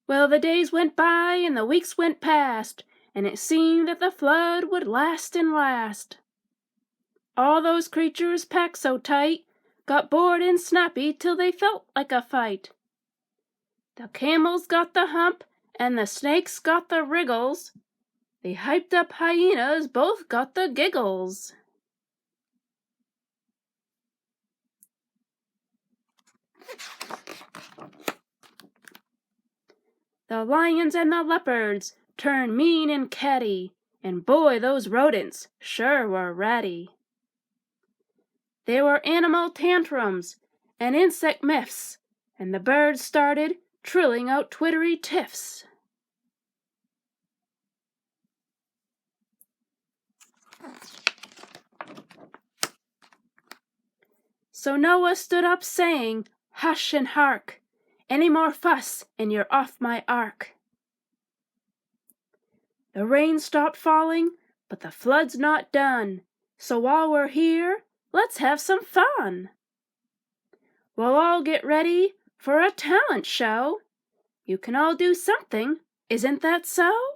Well, the days went by and the weeks went past, and it seemed that the flood would last and last. All those creatures packed so tight got bored and snappy till they felt like a fight. The camels got the hump and the snakes got the wriggles. The hyped up hyenas both got the giggles. The lions and the leopards turned mean and catty, and boy, those rodents sure were ratty. There were animal tantrums and insect myths, and the birds started trilling out twittery tiffs. So Noah stood up saying, "Hush and hark! Any more fuss and you're off my ark." The rain stopped falling, but the flood's not done, so while we're here, let's have some fun. We'll all get ready for a talent show. You can all do something, isn't that so?